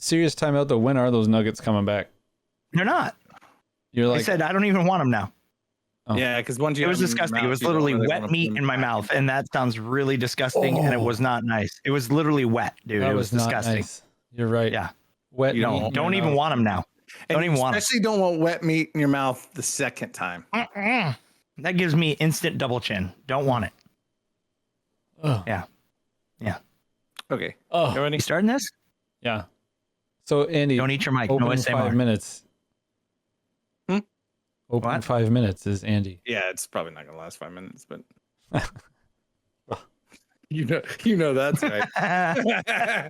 serious timeout though. When are those nuggets coming back? They're not. You're like, I said I don't even want them now. Oh. Yeah, because once you It was disgusting. It was literally wet meat in my mouth, and that sounds really disgusting. And it was not nice. It was literally wet, dude. that It was disgusting. Nice. You're right. Yeah. Wet. You don't even want them now. Don't even want them. Especially don't want wet meat in your mouth the second time. That gives me instant double chin. Don't want it. Oh. Yeah. Okay. Oh. You ready? You starting this? Yeah. So Andy, Don't eat your mic. open No 5 ASMR. minutes. Open What? 5 minutes is Andy. Yeah, it's probably not gonna last 5 minutes, but you know that's right.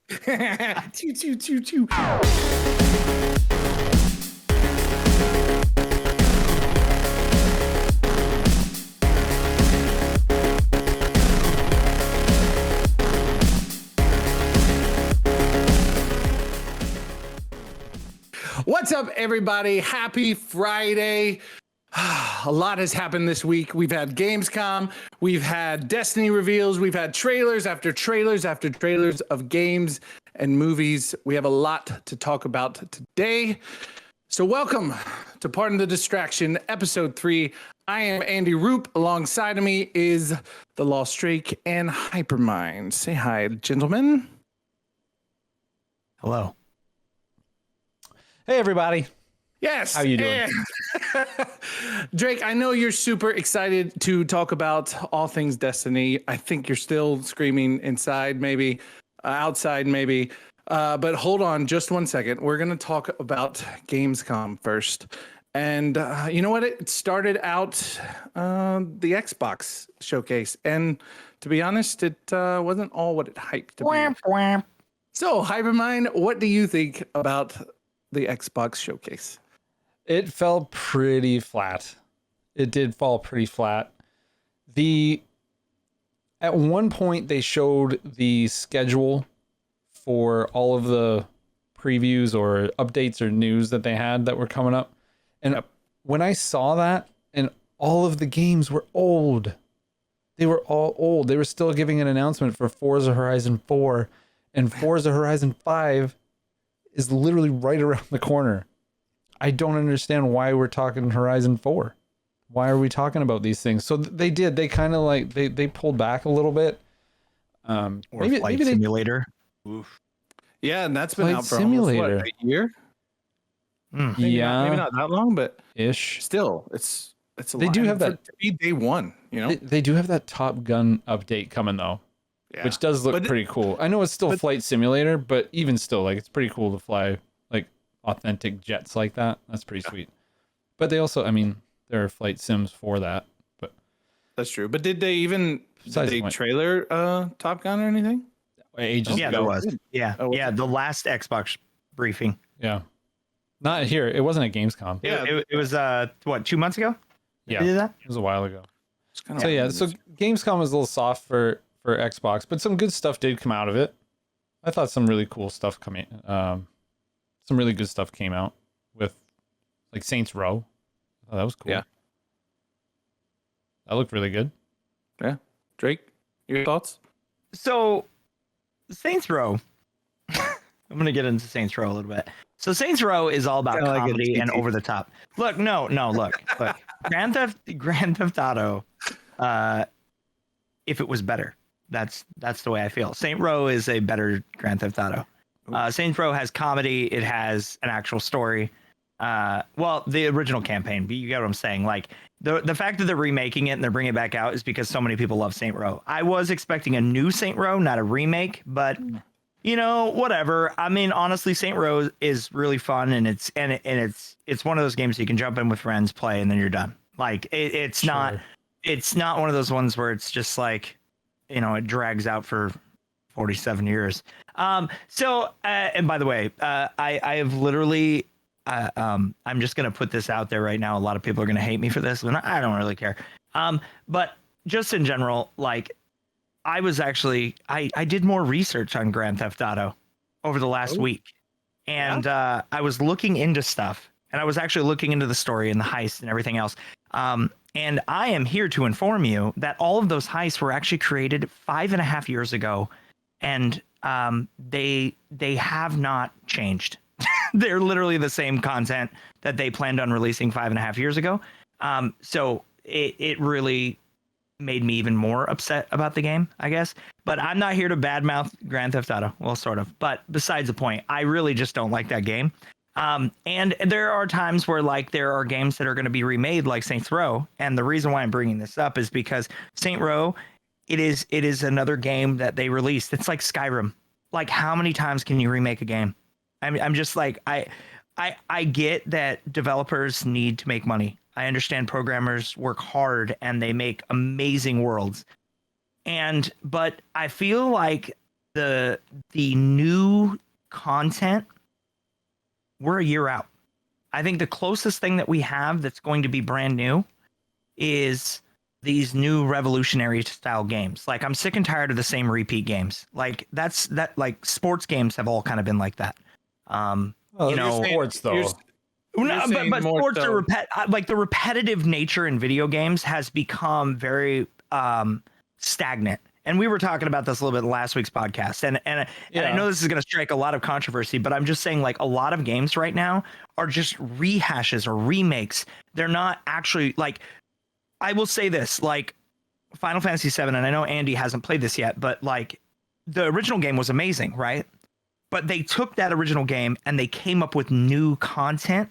Choo, choo, choo, choo. What's up, everybody? Happy Friday. A lot has happened this week. We've had Gamescom, we've had Destiny reveals, we've had trailers after trailers after trailers of games and movies. We have a lot to talk about today. So welcome to Pardon the Distraction, episode 3. I am AndyRoop. Alongside of me is the Lost Drake and Hipermynd. Say hi, gentlemen. Hello. Hey everybody. Yes. How you doing? Drake, I know you're super excited to talk about all things Destiny. I think you're still screaming inside, maybe outside, maybe. But hold on just 1 second. We're going to talk about Gamescom first. And you know what? It started out the Xbox showcase. And to be honest, it wasn't all what it hyped to be. So, Hypermynd, what do you think about the Xbox showcase? It fell pretty flat. It did fall pretty flat. At one point they showed the schedule for all of the previews or updates or news that they had that were coming up. And when I saw that, and all of the games were old. They were all old. They were still giving an announcement for Forza Horizon 4, and Forza Horizon 5 is literally right around the corner. I don't understand why we're talking Horizon 4. Why are we talking about these things? So they did. They kind of like they pulled back a little bit. Or Flight Simulator. Oof. Yeah, and that's been Flight out for Simulator. almost, what, a year? Maybe not that long, but ish. Still, it's a They lot. do have that to be day one, you know. They do have that Top Gun update coming though, Yeah. which does look pretty cool. I know it's still Flight Simulator, but even still, like it's pretty cool to fly like authentic jets like that. That's pretty sweet. But they also, I mean, there are flight sims for that. But That's true. But did they trailer Top Gun or anything? Ages Yeah, ago. there was. Yeah. Oh, Yeah. The last Xbox briefing. Yeah. Not here. It wasn't at Gamescom. Yeah. It was, what, 2 months ago? Yeah. They did that? It was a while ago. It's kinda So yeah, so Gamescom was a little soft for Xbox, but some good stuff did come out of it. I thought some really cool stuff some really good stuff came out with like Saints Row. Oh, that was cool. Yeah. That looked really good. Yeah. Drake, your thoughts? So, Saints Row. I'm going to get into Saints Row a little bit. So, Saints Row is all about Kinda like a comedy and TT. over the top. Look. Look. Grand Theft Auto, if it was better, that's the way I feel. Saint Row is a better Grand Theft Auto. Saints Row has comedy. It has an actual story. Well, the original campaign, but you get what I'm saying. Like the fact that they're remaking it and they're bringing it back out is because so many people love Saint Row. I was expecting a new Saint Row, not a remake, but you know, whatever. I mean, honestly, Saint Row is really fun, and it's one of those games you can jump in with friends, play, and then you're done. Like it's not one of those ones where it's just like, you know, it drags out for 47 years. And by the way, I have literally, I'm just going to put this out there right now. A lot of people are going to hate me for this, and I don't really care. But just in general, like I was actually, I did more research on Grand Theft Auto over the last week, and I was looking into stuff, and I was actually looking into the story and the heist and everything else. And I am here to inform you that all of those heists were actually created 5.5 years ago. And they have not changed. They're literally the same content that they planned on releasing 5.5 years ago. So it really made me even more upset about the game, I guess. But I'm not here to badmouth Grand Theft Auto. Well, sort of. But besides the point, I really just don't like that game. And there are times where like there are games that are going to be remade, like Saints Row. And the reason why I'm bringing this up is because Saints Row, it is another game that they released. It's like Skyrim. Like, how many times can you remake a game? I'm just like, I get that developers need to make money. I understand programmers work hard and they make amazing worlds. But I feel like the new content, we're a year out. I think the closest thing that we have that's going to be brand new is these new revolutionary style games. Like, I'm sick and tired of the same repeat games. Like like sports games have all kind of been like that. You know, sports though. No, but sports are like the repetitive nature in video games has become very stagnant. And we were talking about this a little bit in last week's podcast. And I know this is going to strike a lot of controversy, but I'm just saying, like, a lot of games right now are just rehashes or remakes. They're not actually, like, I will say this, like Final Fantasy VII, and I know Andy hasn't played this yet, but like the original game was amazing, right? But they took that original game and they came up with new content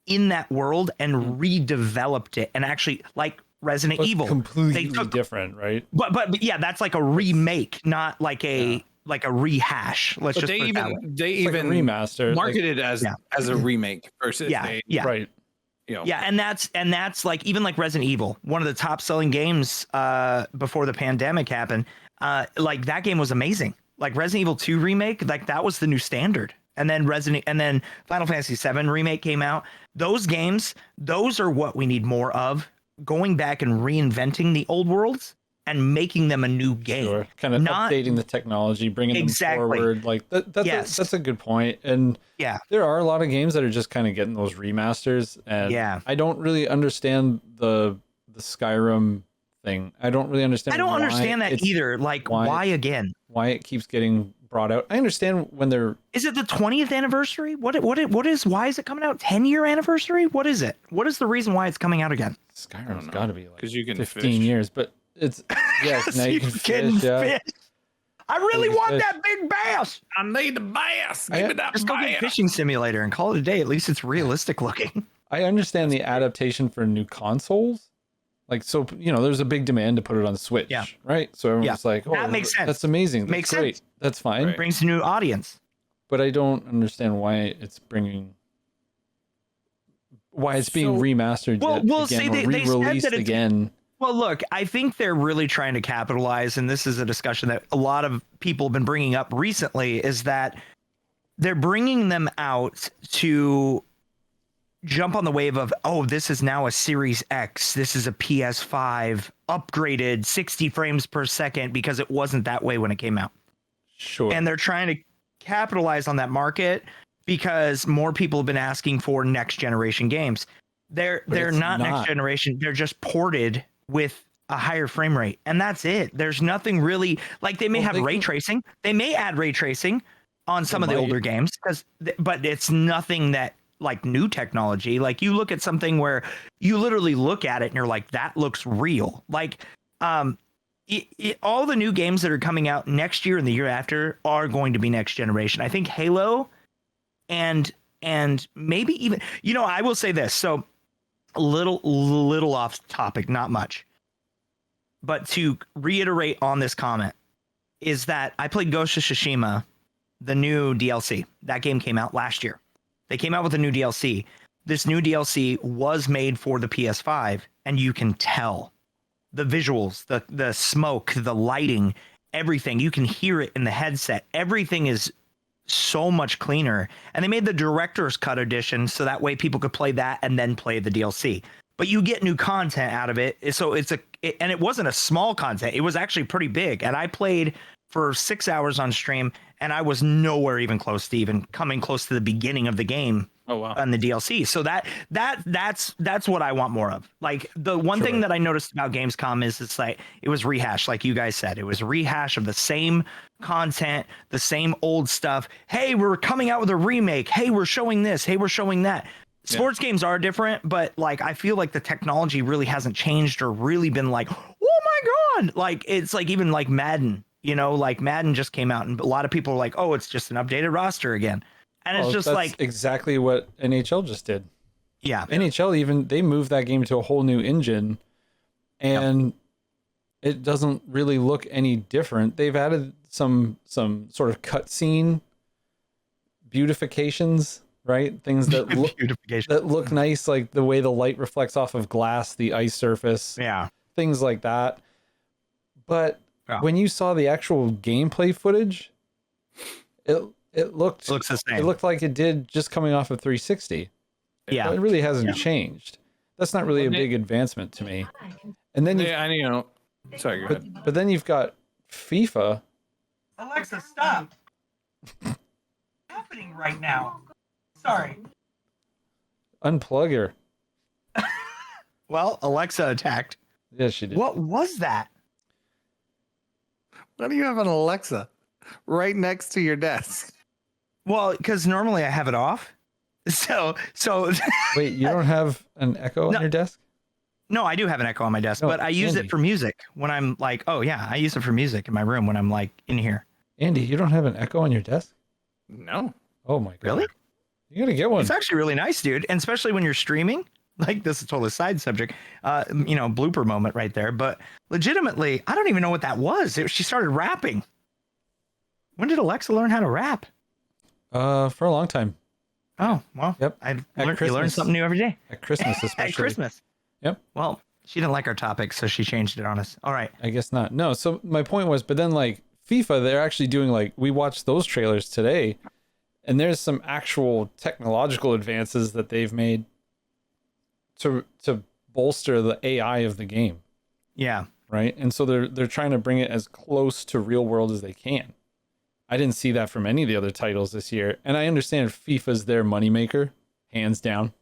in that world and redeveloped it, and actually, like Resident Evil, completely different, right? But yeah, that's like a remake, not like a rehash. Let's just they put it that way. they It's even like a remaster, marketed as a remake versus right. You know. Yeah, and that's like, even like Resident Evil, one of the top selling games before the pandemic happened. Like, that game was amazing. Like Resident Evil 2 remake, like that was the new standard. And then Final Fantasy VII remake came out. Those games, those are what we need more of. Going back and reinventing the old worlds and making them a new game. Sure. Kind of updating the technology, bringing them forward. Like that's a good point. And there are a lot of games that are just kind of getting those remasters. And I don't really understand the Skyrim thing. I don't really understand. I don't understand that either. Like, why again? Why it keeps getting brought out. I understand when they're... Is it the 20th anniversary? Why is it coming out? 10-year anniversary? What is it? What is the reason why it's coming out again? Skyrim's got to be like 15 fish. Years, but it's now you can fish. I really want that big bass. I need the bass. Give me that Just go get Fishing Simulator and call it a day. At least it's realistic looking. I understand the adaptation for new consoles. Like, so, you know, there's a big demand to put it on Switch, right? So everyone's like, oh, that makes sense. That's amazing. That's makes great. Sense. That's fine. Right. Brings a new audience. But I don't understand why it's being remastered again, or re-released again. Well, look, I think they're really trying to capitalize, and this is a discussion that a lot of people have been bringing up recently, is that they're bringing them out to jump on the wave of, oh, this is now a Series X. This is a PS5 upgraded 60 frames per second, because it wasn't that way when it came out. Sure. And they're trying to capitalize on that market because more people have been asking for next generation games. They're not next generation. They're just ported with a higher frame rate, and that's it. There's nothing really, like, they may have ray tracing. They may add ray tracing on some of the older games, but it's nothing that, like, new technology. Like, you look at something where you literally look at it and you're like, that looks real. Like, all the new games that are coming out next year and the year after are going to be next generation. I think Halo and maybe even, you know, I will say this. So a little off topic, not much, but to reiterate on this comment is that I played Ghost of Tsushima, the new DLC. That game came out last year. They came out with a new DLC. This new DLC was made for the PS5, and you can tell the visuals, the smoke, the lighting, everything. You can hear it in the headset. Everything is so much cleaner. And they made the director's cut edition so that way people could play that and then play the DLC. But you get new content out of it. So and it wasn't a small content. It was actually pretty big. And I played for 6 hours on stream, and I was nowhere even close to even coming close to the beginning of the game Oh wow. on the DLC. So that's what I want more of. Like the one thing that I noticed about Gamescom is it's like it was rehashed, like you guys said. It was a rehash of the same content, the same old stuff. Hey, we're coming out with a remake. Hey, we're showing this. Hey, we're showing that. Sports games are different, but like I feel like the technology really hasn't changed or really been like, oh my god, like it's like even like Madden. You know, like Madden just came out, and a lot of people are like, oh, it's just an updated roster again. And it's just that's like exactly what NHL just did. Yeah. NHL even they moved that game to a whole new engine, and it doesn't really look any different. They've added some sort of cutscene beautifications, right? Things that look nice, like the way the light reflects off of glass, the ice surface, things like that. But when you saw the actual gameplay footage, it looks the same. It looked like it did just coming off of 360. Yeah, it really hasn't changed. That's not really a big advancement to me. And then sorry, go ahead. But then you've got FIFA. Alexa, stop! What's happening right now? Sorry. Unplug her. Well, Alexa attacked. Yes, she did. What was that? Why do you have an Alexa right next to your desk? Well, because normally I have it off. So wait, you don't have an Echo on your desk? No, I do have an Echo on my desk, but I use it for music when I'm like, I use it for music in my room when I'm like in here. Andy, you don't have an Echo on your desk? No. Oh my god. Really? You gotta get one. It's actually really nice, dude. And especially when you're streaming. Like, this is totally side subject, blooper moment right there. But legitimately, I don't even know what that was. She started rapping. When did Alexa learn how to rap? For a long time. Oh, well, yep. You learn something new every day. At Christmas, especially. At Christmas. Yep. Well, she didn't like our topic, so she changed it on us. All right. I guess not. No, so my point was, but then like FIFA, they're actually doing like, we watched those trailers today, and there's some actual technological advances that they've made to bolster the AI of the game. Yeah. Right. And so they're trying to bring it as close to real world as they can. I didn't see that from any of the other titles this year. And I understand FIFA's their moneymaker, hands down.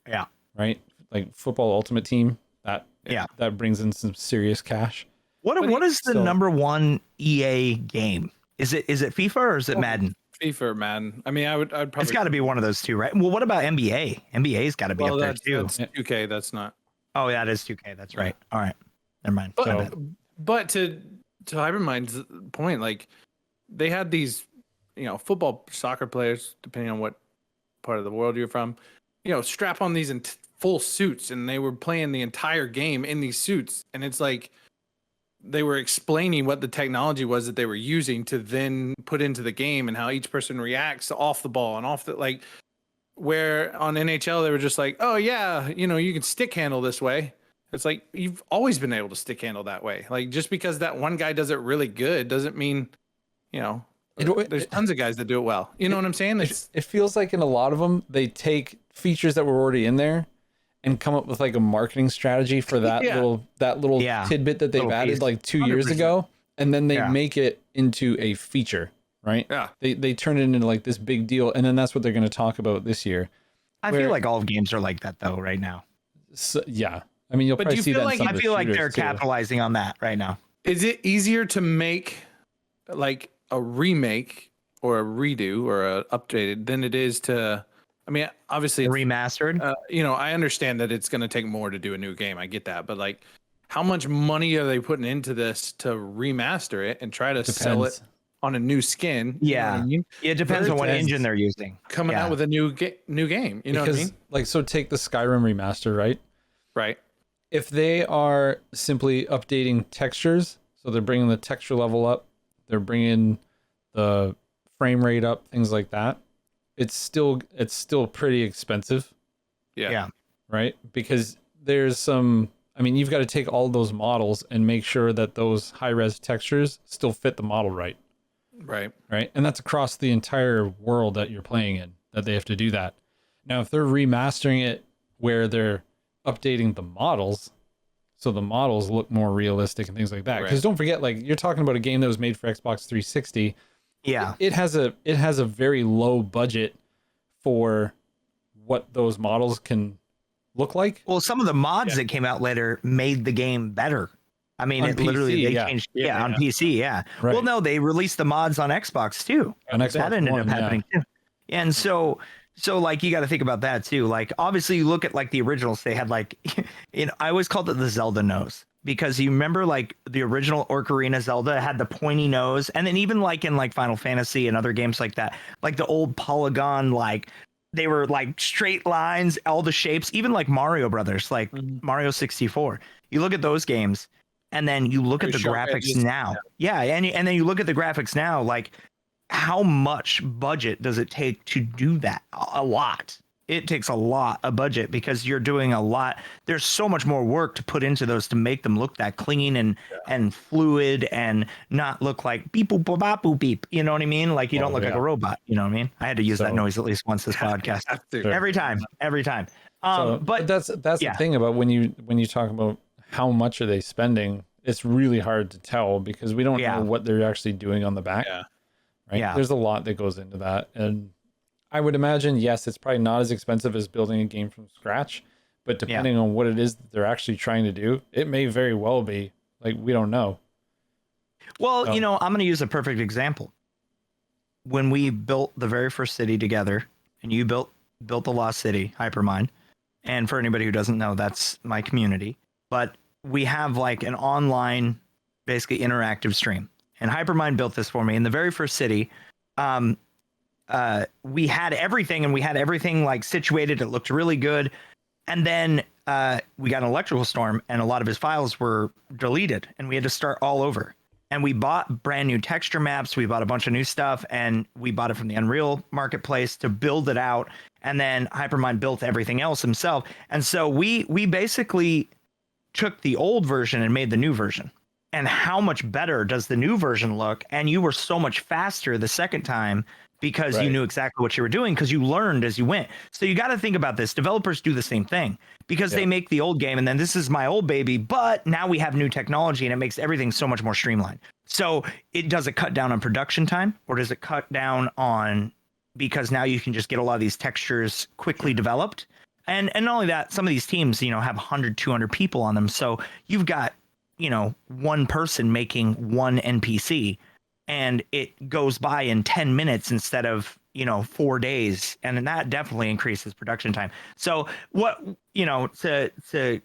Yeah. Right? Like Football Ultimate Team, that brings in some serious cash. What is the number one EA game? Is it FIFA or is it Madden? FIFA or Madden. I mean, I'd probably. It's got to be one of those two, right? Well, what about NBA? NBA's got to be up there too. That's 2K. That's not. Oh, that is 2K. That's right. All right. Never mind. But to Hypermynd's point, like they had these, football, soccer players, depending on what part of the world you're from, strap on these in full suits, and they were playing the entire game in these suits, and it's like they were explaining what the technology was that they were using to then put into the game and how each person reacts off the ball and off the, like, where on NHL they were just like, oh yeah, you can stick handle this way. It's like, you've always been able to stick handle that way. Like, just because that one guy does it really good doesn't mean, there's tons of guys that do it well. You know what I'm saying? It feels like in a lot of them, they take features that were already in there and come up with like a marketing strategy for that little tidbit that they've added like 2 years 100%. ago. And then they make it into a feature, right? Yeah. They turn it into like this big deal. And then that's what they're going to talk about this year. I feel like all of games are like that though, right now. So, yeah. I mean, you'll probably see that in some of the I feel like they're shooters, too. capitalizing on that right now. Is it easier to make like a remake or a redo or a updated than it is to, I mean, obviously it's, remastered? I understand that it's going to take more to do a new game. I get that. But like, how much money are they putting into this to remaster it and try to sell it on a new skin? Yeah. You know what I mean? It depends on what engine they're using. Coming out with a new game. You know what I mean? Like, so take the Skyrim remaster, right? Right. If they are simply updating textures, so they're bringing the texture level up, they're bringing the frame rate up, things like that, it's still pretty expensive. Yeah. Right? Because there's some, I mean, you've got to take all those models and make sure that those high-res textures still fit the model right. Right. Right? And that's across the entire world that you're playing in, that they have to do that. Now, if they're remastering it where they're updating the models so the models look more realistic and things like that, because don't forget, like, you're talking about a game that was made for Xbox 360. It has a very low budget for what those models can look like. Well, some of the mods that came out later made the game better. I mean, On it literally PC, they yeah. changed. Yeah, Yeah, on yeah. PC. Yeah. Right. Well, no, they released the mods on Xbox too. On Xbox That ended One, up happening too. And so like you got to think about that too. Like obviously, you look at like the originals. They had like, I always called it the Zelda nose because you remember like the original Ocarina Zelda had the pointy nose, and then even like in like Final Fantasy and other games like that, like the old polygon like. They were like straight lines, all the shapes, even like Mario Brothers, like Mario 64. You look at those games and then you look at the Very sharp graphics edges. now. Yeah. And then you look at the graphics now, like how much budget does it take to do that? A lot. It takes a lot of budget because you're doing a lot. There's so much more work to put into those to make them look that clean and fluid and not look like beep boop boop boop beep. You know what I mean? Like you don't look like a robot. You know what I mean? I had to use that noise at least once this podcast. Every time. But that's the thing about when you talk about how much are they spending, it's really hard to tell because we don't know what they're actually doing on the back. Yeah. Right. Yeah. There's a lot that goes into that. And I would imagine, yes, it's probably not as expensive as building a game from scratch, but depending on what it is that they're actually trying to do, it may very well be. Like, we don't know. Well, I'm going to use a perfect example. When we built the very first city together, and you built the Lost City, Hypermynd, and for anybody who doesn't know, that's my community. But we have like an online, basically interactive stream. And Hypermynd built this for me. In the very first city, we had everything, and we had everything like situated. It looked really good. And then we got an electrical storm, and a lot of his files were deleted, and we had to start all over. And we bought brand new texture maps. We bought a bunch of new stuff, and we bought it from the Unreal marketplace to build it out. And then Hypermynd built everything else himself. And so we basically took the old version and made the new version. And how much better does the new version look? And you were so much faster the second time because you knew exactly what you were doing because you learned as you went. So you got to think about this. Developers do the same thing because they make the old game and then this is my old baby, but now we have new technology and it makes everything so much more streamlined. So does it cut down on production time or does it cut down on because now you can just get a lot of these textures quickly developed? And not only that, some of these teams, have 100, 200 people on them. So you've got, one person making one NPC. And it goes by in 10 minutes instead of, 4 days. And that definitely increases production time. So what, to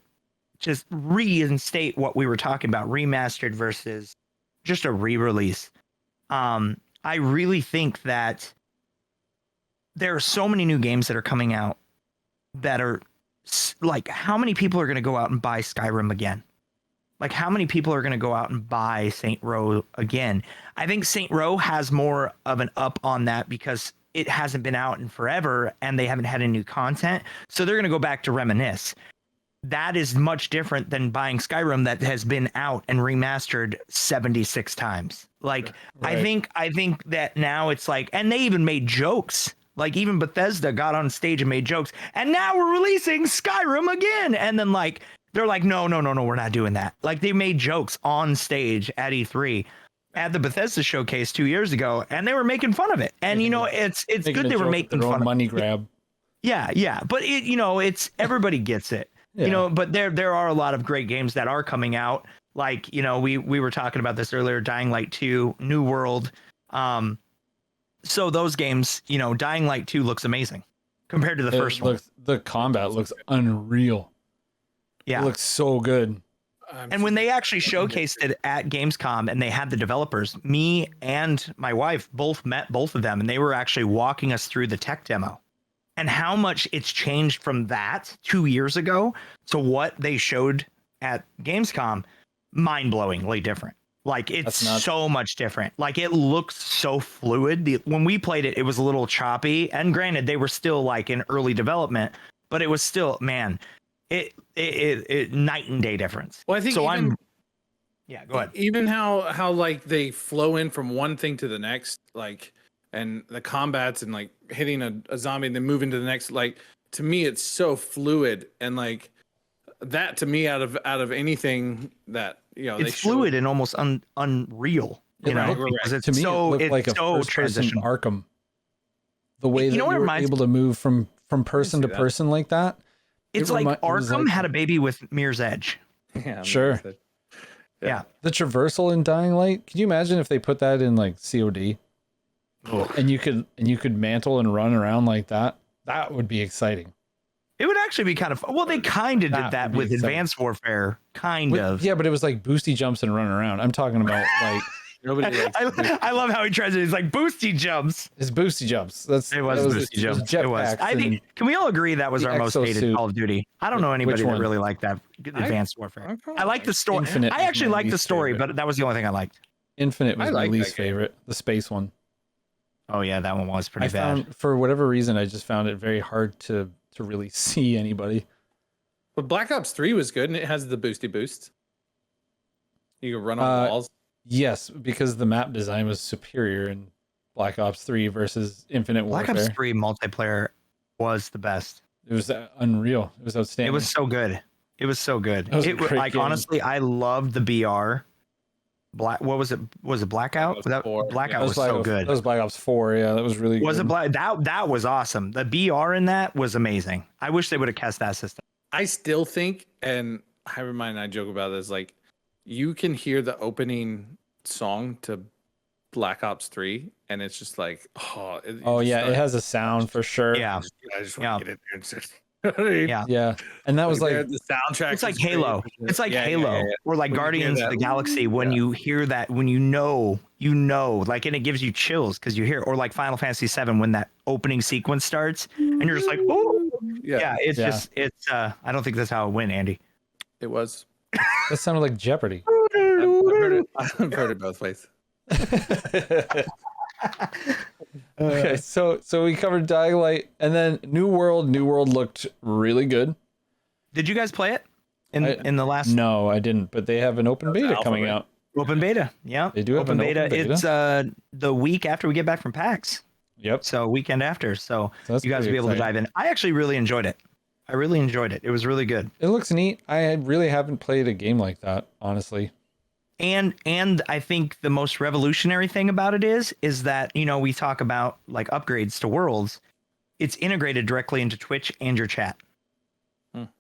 just reinstate what we were talking about, remastered versus just a re-release. I really think that there are so many new games that are coming out that are like, how many people are going to go out and buy Skyrim again? Like, how many people are going to go out and buy Saint Row again? I think Saint Row has more of an up on that because it hasn't been out in forever and they haven't had any new content. So they're going to go back to reminisce. That is much different than buying Skyrim that has been out and remastered 76 times. Like, I think that now it's like, and they even made jokes. Like, even Bethesda got on stage and made jokes. And now we're releasing Skyrim again. And then, like, they're like, no, we're not doing that. Like, they made jokes on stage at E3 at the Bethesda showcase 2 years ago, and they were making fun of it. And, it's good they were making fun of money grab. Yeah. But it's everybody gets it. But there are a lot of great games that are coming out. Like, we were talking about this earlier, Dying Light 2, New World. So those games, Dying Light 2 looks amazing compared to the first one. The combat looks unreal. Yeah. It looks so good. And when they actually showcased it at Gamescom and they had the developers, me and my wife both met both of them, and they were actually walking us through the tech demo and how much it's changed from that 2 years ago to what they showed at Gamescom. Mind-blowingly different. Like, it's so much different. Like, it looks so fluid. When we played it, it was a little choppy. And granted, they were still like in early development, but it was still, man, it night and day difference. Well, I think so. Go ahead. Even how like they flow in from one thing to the next, like, and the combats and like hitting a zombie and then moving to the next, like, to me it's so fluid, and like that to me out of anything that it's fluid and almost unreal. Right. To me, it looked like a first-person Arkham. The way that you were able to move from from person to that. person like that. It's It like it was Arkham like- had a baby with Mirror's Edge. Yeah, Sure. Yeah. The traversal in Dying Light. Could you imagine if they put that in like COD? And you could mantle and run around like that? That would be exciting. It would actually be kind of fun. Well, they kind of did That that would be with exciting. Advanced Warfare, kind But- of. Yeah, but it was like boosty jumps and running around. I'm talking about like Nobody likes I love how he tries it. He's like boosty jumps. his boosty jumps. It It was boosty jumps. It was. I think. Can we all agree that was the our most hated exosuit. Call of Duty? I don't know Which anybody that one? really liked that Advanced Warfare. I kinda I like the story. Infinite I was actually my like the least story, favorite. but that was the only thing I liked. Infinite was I my like least that game. favorite. The space one. Oh yeah, that one was pretty I bad. found for whatever reason I just found it very hard to really see anybody. But Black Ops 3 was good, and it has the boosty boost. You can run on walls. Yes, because the map design was superior in Black Ops 3 versus Infinite Black Warfare. Ops 3 multiplayer was the best. It was unreal. It was outstanding. It was so good. It was so good. That was a It was great like game. honestly, I loved the BR. What was it? Was it Blackout? Black Ops 4. Blackout Yeah, was Black so Ops- good. That was Black Ops 4. Yeah, that was really Was good. it Black? That was awesome. The BR in that was amazing. I wish they would have cast that system. I still think, and Hipermynd and I joke about this, like you can hear the opening song to Black Ops 3, and it's just like, oh, Oh yeah, it has a sound for sure. Yeah, I just Yeah. want to get in there and just, you know what I mean? yeah. Yeah. And that was like the soundtrack. It's like is great. Halo. It's like Yeah, yeah, Halo, yeah, yeah. or like When you hear Guardians of that, the Galaxy. When yeah. you hear that, when you know, like, and it gives you chills because you hear, or like Final Fantasy VII when that opening sequence starts, and you're just like, oh, yeah. It's Yeah. just, it's. I don't think that's how it went, Andy. It was. that sounded like Jeopardy. I've heard it both ways. Okay, so we covered Dying Light, and then New World. New World looked really good. Did you guys play it in the last No, I didn't, but they have an open beta alpha, coming right? out. open beta? Yeah, They do have open an beta. open beta. It's the week after we get back from PAX, Yep. so weekend after. So That's you guys will pretty be able to exciting. dive in. I actually really enjoyed it. I really enjoyed it. It was really good. It looks neat. I really haven't played a game like that, honestly. And I think the most revolutionary thing about it is that, you know, we talk about like upgrades to worlds. It's integrated directly into Twitch and your chat.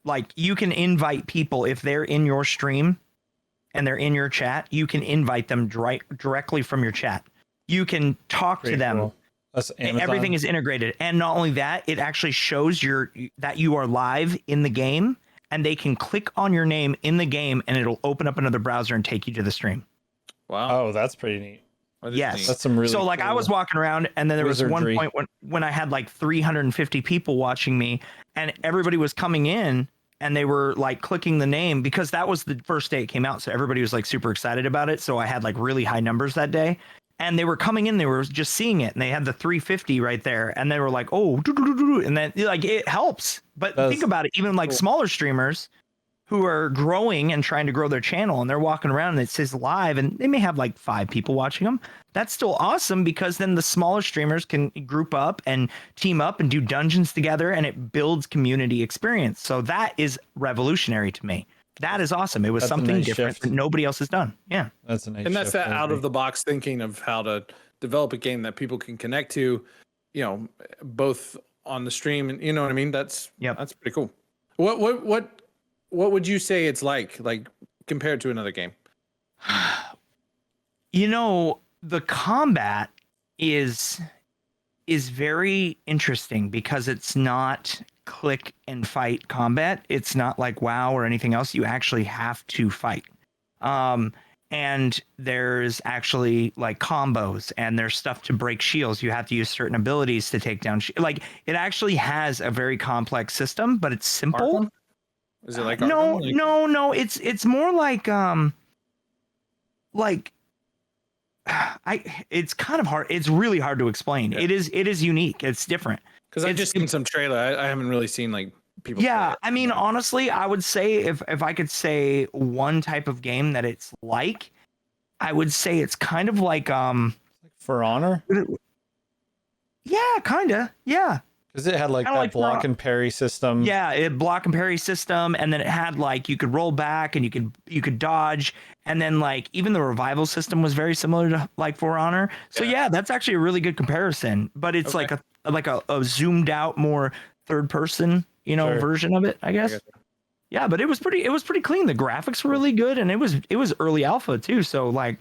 Like you can invite people if they're in your stream and they're in your chat, you can invite them directly from your chat. You can talk to Pretty them. cool. That's Amazon. Everything is integrated. And not only that, it actually shows that you are live in the game, and they can click on your name in the game and it'll open up another browser and take you to the stream. Wow. Oh, that's pretty neat. That is Yes. neat. That's some really So like I cool was walking around and then there was wizardry. one point when I had like 350 people watching me and everybody was coming in and they were like clicking the name because that was the first day it came out. So everybody was like super excited about it. So I had like really high numbers that day. And they were coming in, they were just seeing it, and they had the 350 right there, and they were like, "Oh," and then like it helps. But That's think about it, even like smaller streamers who are growing and trying to grow their channel, and they're walking around and it says live, and they may have like 5 people watching them. That's still awesome because then the smaller streamers can group up and team up and do dungeons together, and it builds community experience. So that is revolutionary to me. That is awesome. It was That's a something nice different shift. that nobody else has done. Yeah. That's a nice And that's shift, that I out agree. of the box thinking of how to develop a game that people can connect to, you know, both on the stream and you know what I mean. That's pretty cool. What would you say it's like compared to another game? You know, the combat is very interesting because it's not click and fight combat. It's not like WoW or anything else. You actually have to fight. And there's actually like combos and there's stuff to break shields. You have to use certain abilities to take down like it actually has a very complex system, but it's simple. Arkham? Is it like No, Arkham? no. It's more like it's kind of hard. It's really hard to explain. Yeah. It is unique. It's different. Because I just seen some trailer. I haven't really seen like people. Yeah, play it. I mean, honestly, I would say if I could say one type of game that it's like, I would say it's kind of like For Honor, yeah, kinda, yeah. because it had like Kinda that like For block and parry system. Yeah, it block and parry system, and then it had like you could roll back and you could dodge, and then like even the revival system was very similar to like For Honor. So yeah, that's actually a really good comparison. But it's Okay. like a zoomed out, more third person, Sure. version of it, I guess. gotcha. Yeah, but it was pretty clean. The graphics were really good, and it was early alpha too. So like,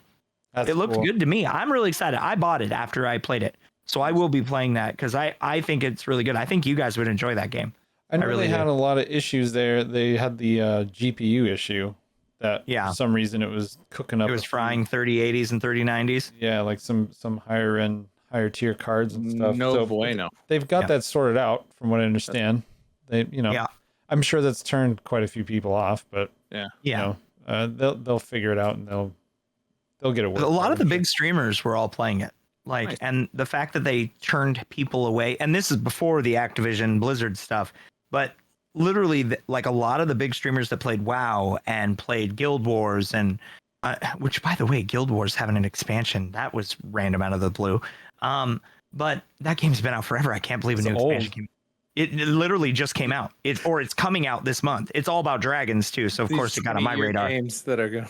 That's it looked cool. good to me. I'm really excited. I bought it after I played it, so I will be playing that because I think it's really good. I think you guys would enjoy that game. I know really they had do. a lot of issues there. They had the GPU issue that Yeah. for some reason it was cooking up. It was a few- frying 3080s and 3090s. Yeah, like some higher tier cards and stuff. No So bueno. they've got Yeah. that sorted out from what I understand. They, Yeah. I'm sure that's turned quite a few people off, but Yeah. they'll figure it out and they'll get it worked A lot out, of the I'm big sure. streamers were all playing it. Like, Nice. and the fact that they turned people away, and this is before the Activision Blizzard stuff, but literally, like a lot of the big streamers that played WoW and played Guild Wars, and which, by the way, Guild Wars having an expansion that was random out of the blue. But that game's been out forever. I can't believe a It's new old. expansion came. It literally just came out. It's coming out this month. It's all about dragons too, so of These course it got on my 20-year radar. Games that are good.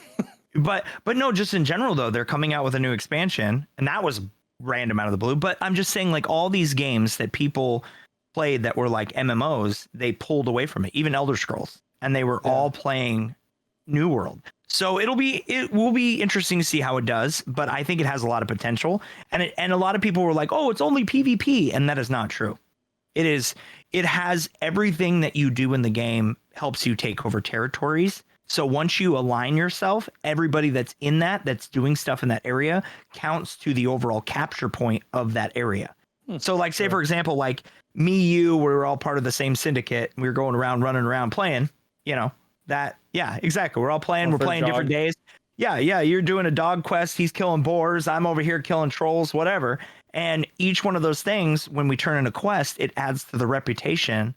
But no, just in general though, they're coming out with a new expansion, and that was random out of the blue. But I'm just saying, like all these games that people played that were like MMOs, they pulled away from it. Even Elder Scrolls, and they were all playing New World. So it will be interesting to see how it does. But I think it has a lot of potential, and a lot of people were like, oh, it's only PvP, and that is not true. It has everything that you do in the game helps you take over territories. So once you align yourself, everybody that's in that's doing stuff in that area counts to the overall capture point of that area. So like, say for example, like me, we were all part of the same syndicate. We were going around, running around playing, yeah, exactly. We're all playing, we're For playing different dog. days. Yeah. You're doing a dog quest. He's killing boars. I'm over here killing trolls, whatever. And each one of those things, when we turn in a quest, it adds to the reputation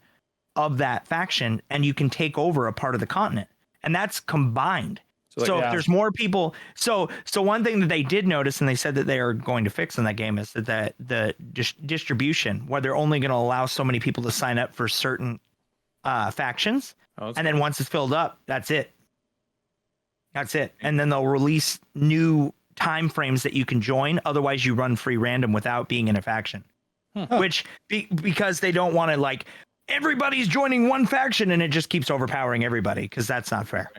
of that faction, and you can take over a part of the continent. And that's combined. So if there's more people, so one thing that they did notice, and they said that they are going to fix in that game, is that the distribution, where they're only going to allow so many people to sign up for certain factions, and then once it's filled up, that's it. That's it. And then they'll release new time frames that you can join. Otherwise, you run free random without being in a faction. Which because they don't want to like everybody's joining one faction and it just keeps overpowering everybody, because that's not fair.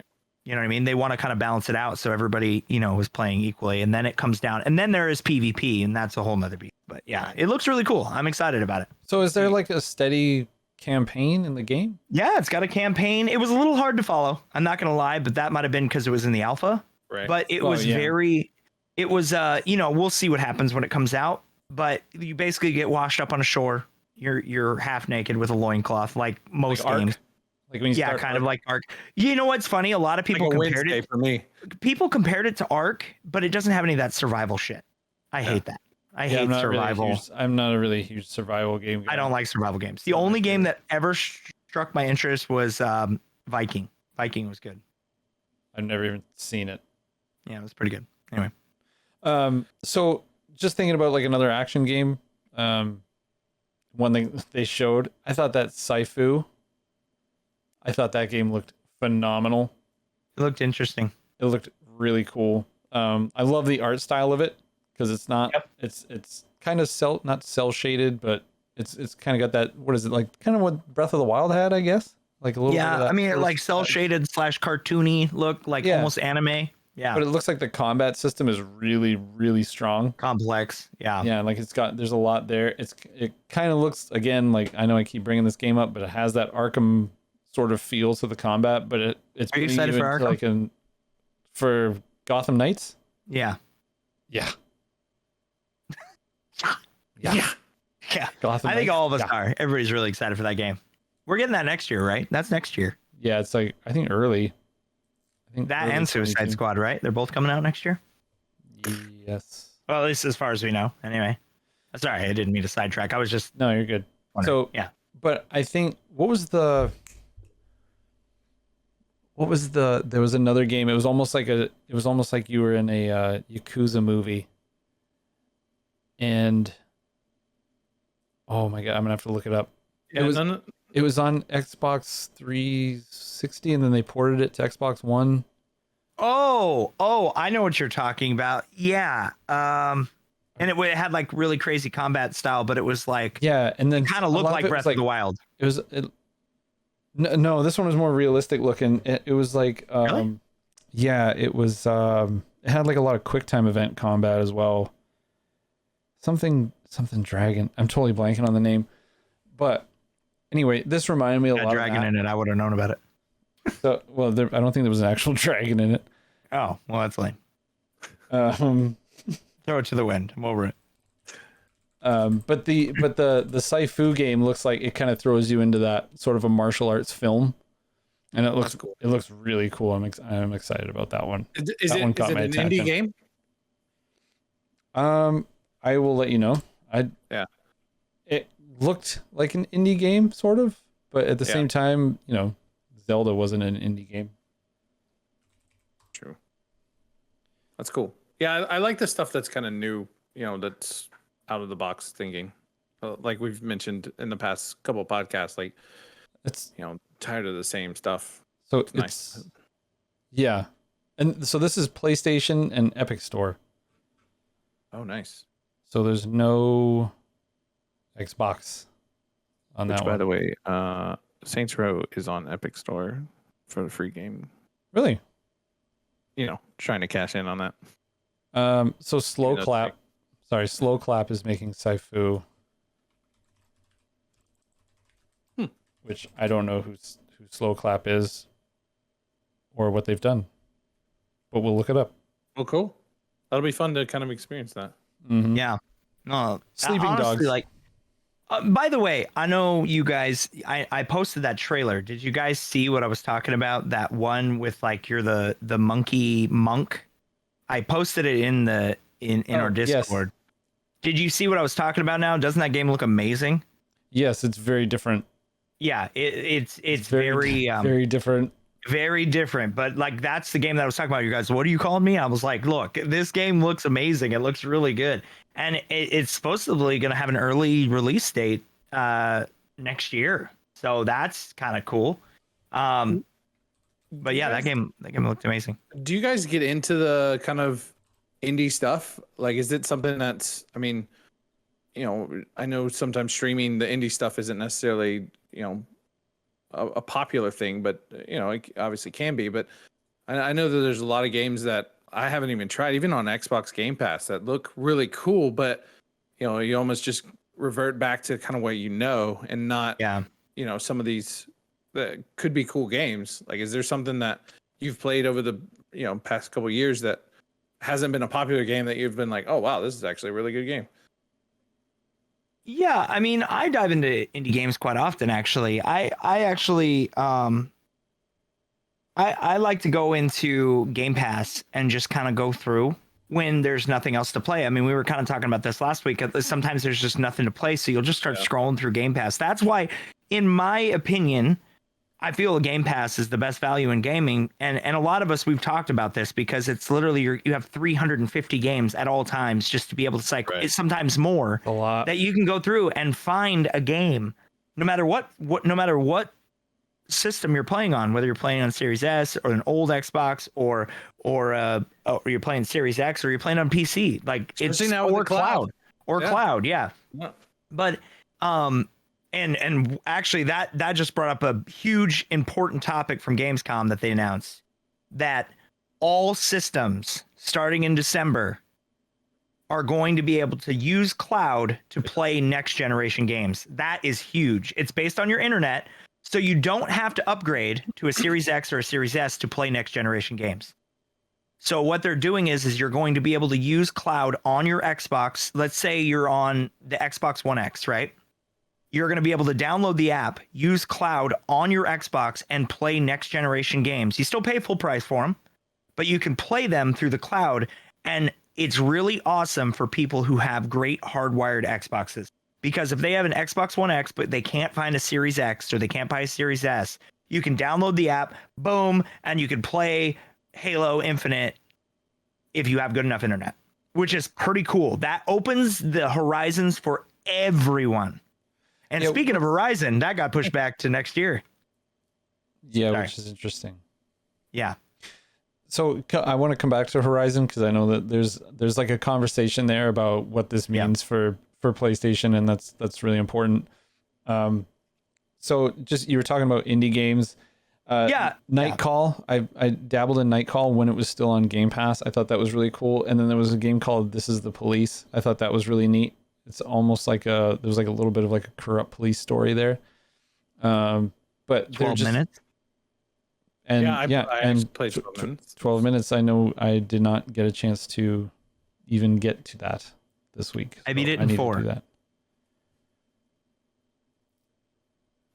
You know what I mean? They want to kind of balance it out so everybody, is playing equally, and then it comes down, and then there is PvP, and that's a whole nother beast. But yeah, it looks really cool. I'm excited about it. So is there like a steady campaign in the game? Yeah, it's got a campaign. It was a little hard to follow. I'm not going to lie, but that might have been because it was in the alpha. Right. But it Well, was yeah. we'll see what happens when it comes out. But you basically get washed up on a shore. You're half naked with a loincloth, like most Like Ark? games. Like when you Yeah, start kind of like Ark. You know what's funny? A lot of people like a compared Wednesday it. for me. People compared it to Ark, but it doesn't have any of that survival shit. I hate that. I Yeah, hate I'm not survival. Really I'm not a really huge survival game guy. I don't like survival games. The only game that ever struck my interest was Viking. Viking was good. I've never even seen it. Yeah, it was pretty good. Anyway. So just thinking about like another action game, one thing they showed, I thought that Saifu, I thought that game looked phenomenal. It looked interesting. It looked really cool. I love the art style of it because it's not, it's kind of not cell shaded, but it's kind of got that, what is it, like kind of what Breath of the Wild had, I guess, like a little bit of Yeah, that I mean, first like cell shaded / cartoony look, like Yeah. almost anime. Yeah, but it looks like the combat system is really, really strong. complex. Yeah. Yeah, like there's a lot there. It kind of looks, again, like, I know I keep bringing this game up, but it has that Arkham sort of feel to the combat, but it's Are you putting excited for into, Arkham? for Gotham Knights? Yeah. Yeah. Yeah. Gotham I think Knights? all of us Yeah. are. Everybody's really excited for that game. We're getting that next year, right? That's next year. Yeah, it's like, I think early. I think That early and Suicide 22. Squad, right? They're both coming out next year. Yes. Well, at least as far as we know. Anyway, sorry, I didn't mean to sidetrack. I was just No, you're good. wondering. So, yeah. but I think, there was another game. It was almost like you were in a Yakuza movie. And oh my God, I'm gonna have to look it up. Yeah, It was on Xbox 360 and then they ported it to Xbox One. Oh, I know what you're talking about. Yeah. I And it had like really crazy combat style, but it was like Yeah, and then kind of a looked lot like it Breath was of the Wild. It was no, this one was more realistic looking. It was like Really? yeah, it was it had like a lot of quick time event combat as well. Something dragon. I'm totally blanking on the name. But anyway, this reminded me a Got lot dragon of that. in it. I would have known about it. So, well, I don't think there was an actual dragon in it. Oh, well, that's lame. Um, Throw it to the wind. I'm over it. but the Saifu game looks like it kind of throws you into that sort of a martial arts film, and it looks cool. It looks really cool. I'm excited about that one. Is That it one caught an my indie attention. game? I will let you know. Yeah. It looked like an indie game, sort of, but at the Yeah. same time, Zelda wasn't an indie game. True. That's cool. Yeah, I like the stuff that's kind of new. That's out of the box thinking. Like we've mentioned in the past couple of podcasts, like It's tired of the same stuff. so It's nice. Yeah, and so this is PlayStation and Epic Store. Oh, nice. So there's no Xbox on Which, that by one. the way, Saints Row is on Epic Store for the free game. Really? Trying to cash in on that. So Slow that's Clap. Sorry, Slow Clap is making Saifu. Which I don't know who Slow Clap is or what they've done. But we'll look it up. Oh, cool. That'll be fun to kind of experience that. Mhm. Yeah. No. Sleeping honestly, Dogs. Like, by the way, I know you guys. I posted that trailer. Did you guys see what I was talking about? That one with like you're the monkey monk. I posted it in our yes. Discord. Did you see what I was talking about? Now, doesn't that game look amazing? Yes, it's very different. Yeah, it's very very different. very different. But like that's the game that I was talking about. You guys, what are you calling me? I was like, look, this game looks amazing. It looks really good, and it's supposedly going to have an early release date next year. So that's kind of cool. But yeah, that game looked amazing. Do you guys get into the kind of indie stuff? Like, is it something that's, I mean, I know sometimes streaming the indie stuff isn't necessarily, a popular thing, but, it obviously can be. But I know that there's a lot of games that I haven't even tried, even on Xbox Game Pass, that look really cool, but, you almost just revert back to kind of what and not, some of these that could be cool games. Like, is there something that you've played over the past couple of years that hasn't been a popular game that you've been like, oh wow, this is actually a really good game? Yeah, I mean, I dive into indie games quite often. Actually, I actually I like to go into Game Pass and just kind of go through when there's nothing else to play. I mean, we were kind of talking about this last week. Sometimes there's just nothing to play, so you'll just start scrolling through Game Pass. That's why, in my opinion, I feel a Game Pass is the best value in gaming, and a lot of us, we've talked about this because it's literally you have 350 games at all times just to be able to cycle. Right. It's sometimes more A lot. that you can go through and find a game, no matter what system you're playing on, whether you're playing on Series S or an old Xbox or you're playing Series X or you're playing on PC, like it's Especially now with or the cloud. cloud, yeah. Yeah. But and actually that just brought up a huge important topic from Gamescom that they announced, that all systems starting in December are going to be able to use cloud to play next generation games. That is huge. It's based on your internet, so you don't have to upgrade to a Series X or a Series S to play next generation games. So what they're doing is you're going to be able to use cloud on your Xbox. Let's say you're on the Xbox One X, right? You're going to be able to download the app, use cloud on your Xbox, and play next generation games. You still pay full price for them, but you can play them through the cloud. And it's really awesome for people who have great hardwired Xboxes, because if they have an Xbox One X, but they can't find a Series X or they can't buy a Series S, you can download the app, boom, and you can play Halo Infinite if you have good enough internet, which is pretty cool. That opens the horizons for everyone. And speaking of Horizon, that got pushed back to next year. Yeah, Sorry. which is interesting. Yeah. So I want to come back to Horizon because I know that there's like a conversation there about what this means for PlayStation, and that's really important. So just you were talking about indie games. Nightcall. I dabbled in Nightcall when it was still on Game Pass. I thought that was really cool. And then there was a game called This Is the Police. I thought that was really neat. It's almost like there was like a little bit of like a corrupt police story there. But 12 minutes. And I played 12 minutes. 12 minutes. I know I did not get a chance to even get to that this week. I beat it in 4. To do that.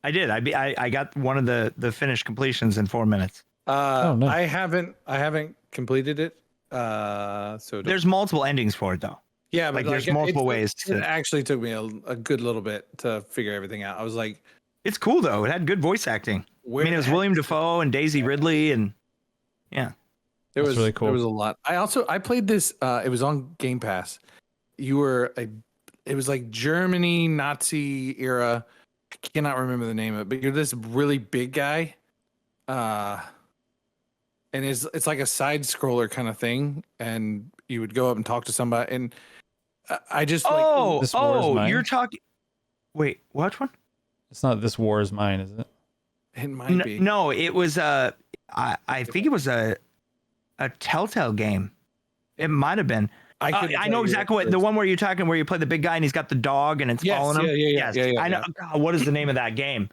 I did. I got one of the finished completions in 4 minutes. Nice. I haven't completed it. So there's multiple endings for it though. Yeah, but like there's multiple ways It actually took me a good little bit to figure everything out. I was like, it's cool though. It had good voice acting. I mean, it was William Dafoe and Daisy Ridley, and That's really cool. There was a lot. I played this. It was on Game Pass. It was like Germany Nazi era. I cannot remember the name of it, but you're this really big guy, and it's like a side scroller kind of thing, and you would go up and talk to somebody, and I just you're talking. Wait, what one? It's not This War Is Mine, is it? It might be. No, it was I think it was a Telltale game. It might have been. I know exactly what the one where you're talking, where you play the big guy and he's got the dog and it's following him. Yeah. I know. God, what is the name of that game?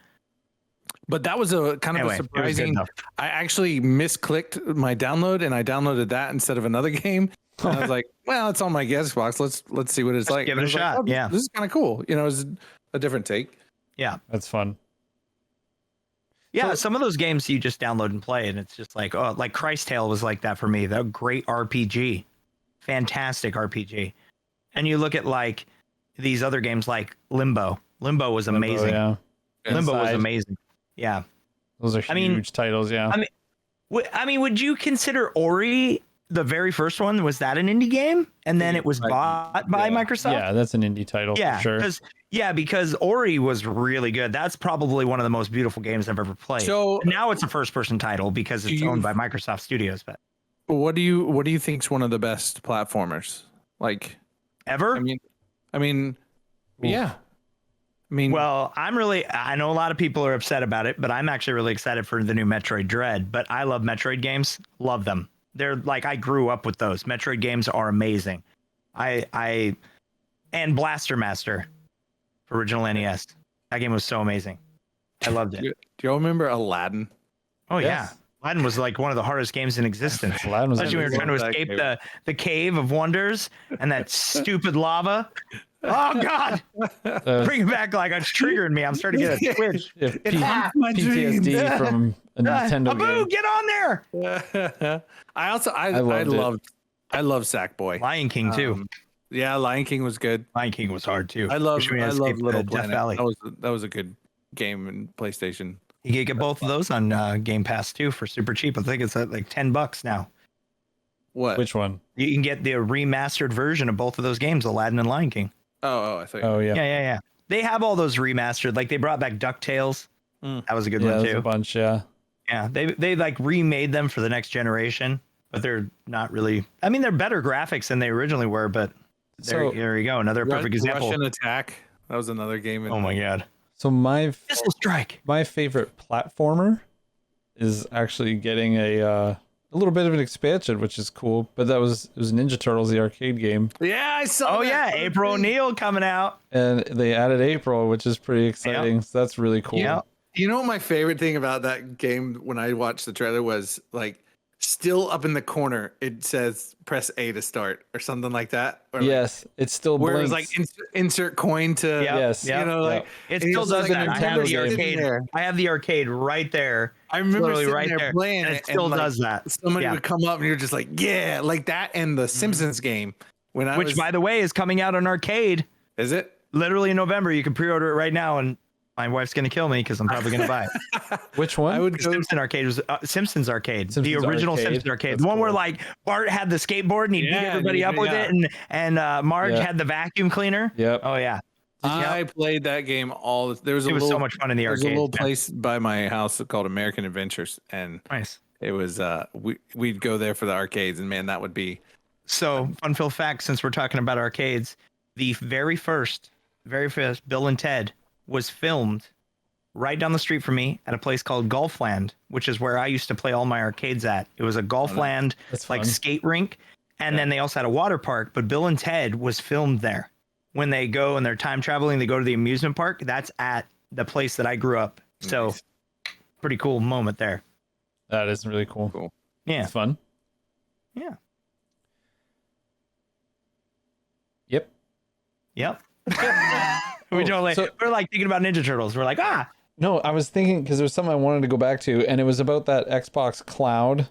But that was a kind of a surprising. I actually misclicked my download and I downloaded that instead of another game. And I was like, well, it's on my Xbox. Let's see what it's like. Give it a shot. Like, oh, this is kind of cool. You know, it's a different take. Yeah, that's fun. Yeah, some of those games you just download and play, and it's just like, oh, like Christ Tale was like that for me. That great RPG, fantastic RPG. And you look at like these other games like Limbo. Limbo was amazing. Limbo was amazing. Yeah, those are huge titles. Yeah. I mean, would you consider Ori, the very first one, was that an indie game? And then it was bought by Microsoft? Yeah, that's an indie title for sure. Because Ori was really good. That's probably one of the most beautiful games I've ever played. So now it's a first-person title because it's owned by Microsoft Studios. But what do you think is one of the best platformers like ever? I mean, yeah. Well, I know a lot of people are upset about it, but I'm actually really excited for the new Metroid Dread. But I love Metroid games. Love them. They're like, I grew up with those. Metroid games are amazing. And Blaster Master for original NES. That game was so amazing. I loved it. Do you all remember Aladdin? Oh, yeah. Aladdin was like one of the hardest games in existence. Especially when we were trying to escape the Cave of Wonders and that stupid lava. Oh, God. Bring it back like it's triggering me. I'm starting to get a twitch. PTSD from a Nintendo game. Get on there. I love Sackboy. Lion King, too. Yeah, Lion King was good. Lion King was hard, too. I love Little Death Planet. Valley. That was a good game in PlayStation. You can get both of those on Game Pass, too, for super cheap. I think it's like $10 now. What? Which one? You can get the remastered version of both of those games, Aladdin and Lion King. I thought. Oh, yeah. Yeah. They have all those remastered. Like they brought back DuckTales. That was a good one too. A bunch, yeah. Yeah, they like remade them for the next generation, but they're not really. I mean, they're better graphics than they originally were, but there you go. Another perfect example. Russian Attack. That was another game. Oh my God. So Missile Strike. My favorite platformer is actually getting a little bit of an expansion, which is cool. But it was Ninja Turtles, the arcade game. Yeah, I saw. Oh yeah, April O'Neil coming out, and they added April, which is pretty exciting. Yep. So that's really cool. Yeah. You know what my favorite thing about that game when I watched the trailer was like still up in the corner it says press A to start or something like that. Or yes, like, it's still where it's like insert coin to yes, you know, like it still does that. I have the arcade there. I have the arcade right there. I remember sitting right there playing and it still does that. Somebody would come up and you're just like, yeah, like that and the Simpsons game. Which by the way is coming out on arcade. Is it? Literally in November. You can pre-order it right now and my wife's gonna kill me because I'm probably gonna buy it. Which one? I would go Simpsons Arcade was Simpsons Arcade, the original Simpsons Arcade, the one where like Bart had the skateboard and he beat everybody up with it, and Marge had the vacuum cleaner. Yep. Oh yeah. I played that game it was so much fun in the arcade. There's a little place by my house called American Adventures, and nice. It was we'd go there for the arcades, and man, that would be. So, fun fact, since we're talking about arcades, the very first Bill and Ted was filmed right down the street from me at a place called Golfland, which is where I used to play all my arcades at. It was a Golfland, like skate rink. And then they also had a water park, but Bill and Ted was filmed there. When they go and they're time traveling, they go to the amusement park. That's at the place that I grew up. So, Nice. pretty cool moment there. That is really cool. Cool. Yeah. It's fun. Yeah. Yep. Yep. We're like thinking about Ninja Turtles. We're like, No, I was thinking because there was something I wanted to go back to, and it was about that Xbox Cloud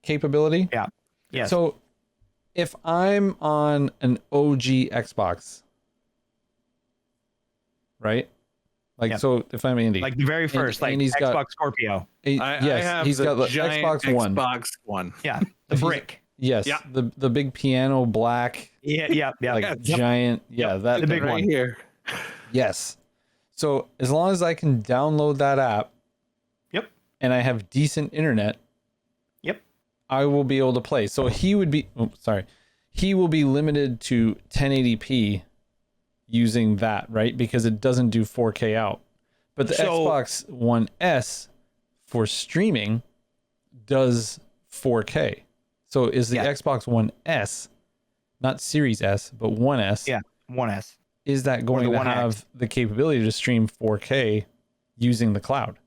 capability. Yeah. Yes. So if I'm on an OG Xbox, right? Like, Yep. so if I'm Andy, like the very first, and like he's Xbox got- Scorpio. yes, he's got the giant Xbox One. Xbox One. Yeah. The brick. Yes, Yeah. the big piano black, Yeah. like Yep. giant. Yeah, that The big thing. Right one. here. Yes. So as long as I can download that app, Yep. and I have decent internet, Yep. I will be able to play. So he will be limited to 1080p using that, right? Because it doesn't do 4K out. But the Xbox One S for streaming does 4K. So is the Xbox One S, not Series S, but One S? Yeah. 1S. Is that going to 1X. have the capability to stream 4K using the cloud?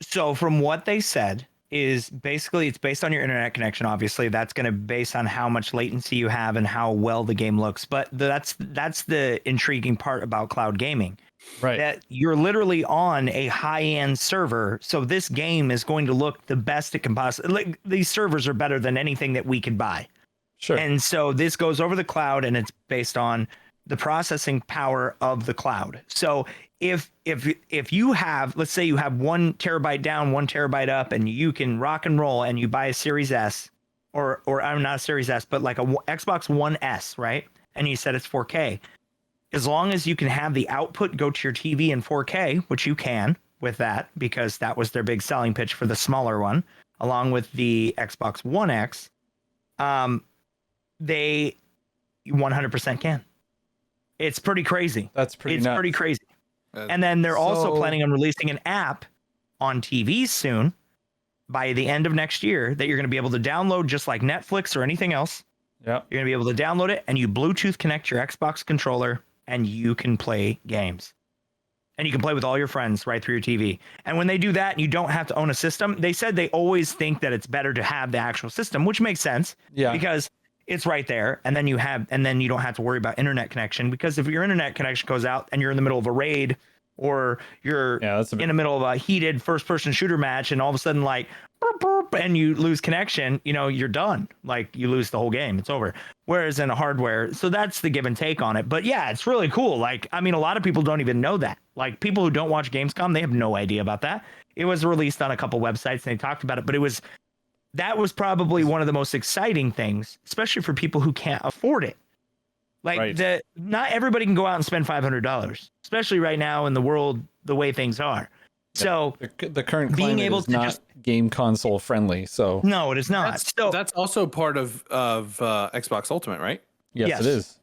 So from what they said is basically it's based on your internet connection. Obviously, that's going to base on how much latency you have and how well the game looks. But that's the intriguing part about cloud gaming. Right. That you're literally on a high-end server, so this game is going to look the best it can possibly. Like, these servers are better than anything that we could buy. Sure. And so this goes over the cloud, and it's based on the processing power of the cloud. So if you have, let's say you have 1 terabyte down, 1 terabyte up, and you can rock and roll, and you buy a Series S, or I'm not a Series S, but like a Xbox One S, right? And you said it's 4K. As long as you can have the output go to your TV in 4K, which you can with that, because that was their big selling pitch for the smaller one, along with the Xbox One X, they 100% can. It's pretty crazy. That's pretty It's nuts. pretty crazy. And then they're also So- planning on releasing an app on TVs soon by the end of next year that you're going to be able to download just like Netflix or anything else. Yeah. You're going to be able to download it and you Bluetooth connect your Xbox controller and you can play games. And you can play with all your friends right through your TV. And when they do that and you don't have to own a system, they said they always think that it's better to have the actual system, which makes sense. Yeah. Because it's right there. And then you don't have to worry about internet connection, because if your internet connection goes out and you're in the middle of a raid or you're that's in the middle of a heated first person shooter match and all of a sudden like burp, burp, and you lose connection, you're done. Like you lose the whole game. It's over. Whereas in a hardware, so that's the give and take on it. But yeah, it's really cool. Like, I mean, a lot of people don't even know that. Like people who don't watch Gamescom, they have no idea about that. It was released on a couple websites and they talked about it, but that was probably one of the most exciting things, especially for people who can't afford it. Like Right. not everybody can go out and spend $500, especially right now in the world, the way things are. So The current being climate able is to not just- game console friendly. So no, it is not. That's also part of Xbox Ultimate, right? yes, Yes. it is.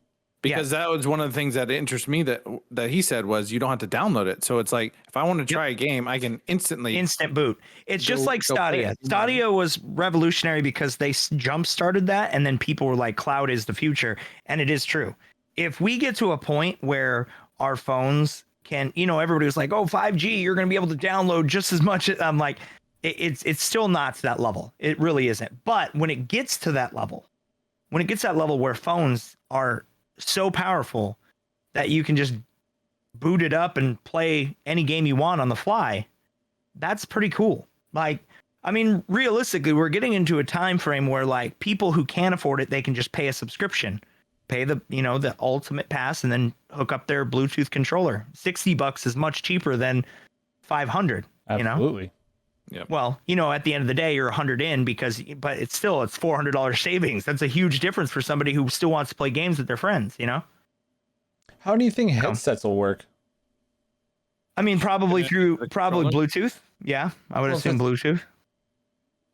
Because that was one of the things that interests me that he said was you don't have to download it. So it's like if I want to try a game, I can instantly instant boot. It's just Go- like go play Stadia. it. Stadia was revolutionary because they jump started that, and then people were like, "Cloud is the future," and it is true. If we get to a point where our phones can, everybody was like, "Oh, 5G, you're going to be able to download just as much." I'm like, it's still not to that level. It really isn't. But when it gets to that level, where phones are so powerful that you can just boot it up and play any game you want on the fly, that's pretty cool. Like, I mean, realistically, we're getting into a time frame where like people who can't afford it, they can just pay a subscription, pay the ultimate pass, and then hook up their Bluetooth controller. $60 is much cheaper than 500. Absolutely. Well, at the end of the day, you're 100 in but it's $400 savings. That's a huge difference for somebody who still wants to play games with their friends, How do you think headsets will work? I mean, probably Connect to the controller? Bluetooth. Yeah, I would Well, assume Bluetooth.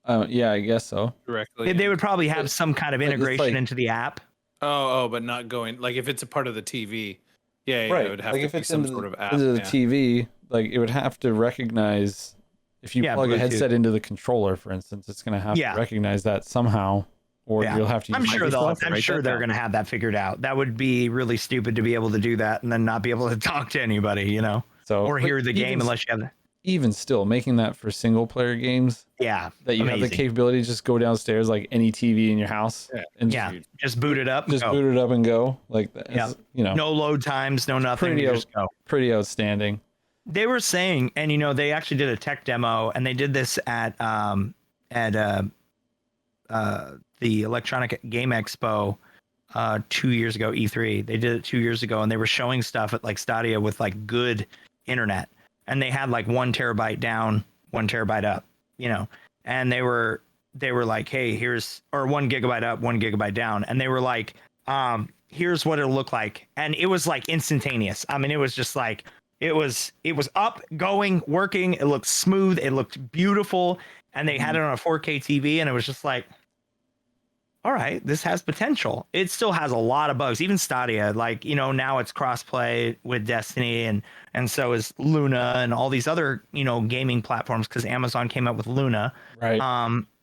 Yeah, I guess so. directly. They would probably have some kind of But it's integration like- into the app. But not going like if it's a part of the TV. Yeah, it would have like to if be it's some into sort of app. into the yeah. TV, like it would have to recognize if you Yeah, plug a Bluetooth. headset into the controller, for instance, it's going to have Yeah. to recognize that somehow, or Yeah. you'll have to use I'm sure Microsoft. I'm sure they're going to have that figured out. That would be really stupid to be able to do that and then not be able to talk to anybody, you know, So, or but hear the even game unless you have. even still making that for single player games Yeah, that you have the amazing. capability to just go downstairs like any TV in your house and Yeah, just boot it up. just go. boot it up and go like that. Yeah. You know, No load times, no nothing. pretty You just go. pretty outstanding. They were saying, and they actually did a tech demo, and they did this at the Electronic Game Expo 2 years ago, E3. They did it 2 years ago, and they were showing stuff at like Stadia with like good internet, and they had like 1 terabyte down, 1 terabyte up, and they were like, hey, here's, or 1 gigabyte up, 1 gigabyte down, and they were like, here's what it'll look like, and it was like instantaneous. I mean, it was just like. It was up, going, working. It looked smooth. It looked beautiful. And they had it on a 4K TV. And it was just like, all right, this has potential. It still has a lot of bugs. Even Stadia, like, now it's crossplay with Destiny. And so is Luna and all these other, gaming platforms because Amazon came out with Luna. Right.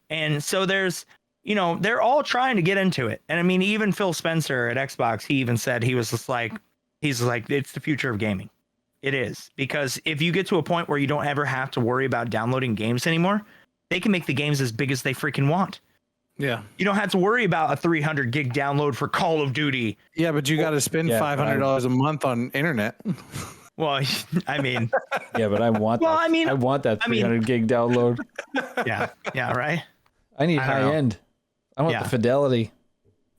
And so there's, they're all trying to get into it. And I mean, even Phil Spencer at Xbox, he even said he's like, it's the future of gaming. It is, because if you get to a point where you don't ever have to worry about downloading games anymore, they can make the games as big as they freaking want. Yeah. You don't have to worry about a 300 gig download for Call of Duty. Yeah, but you got to spend $500 a month on internet. Well, I mean, yeah, but I want well, that. I want that 300 gig download. yeah, right. I need high end. I want the fidelity.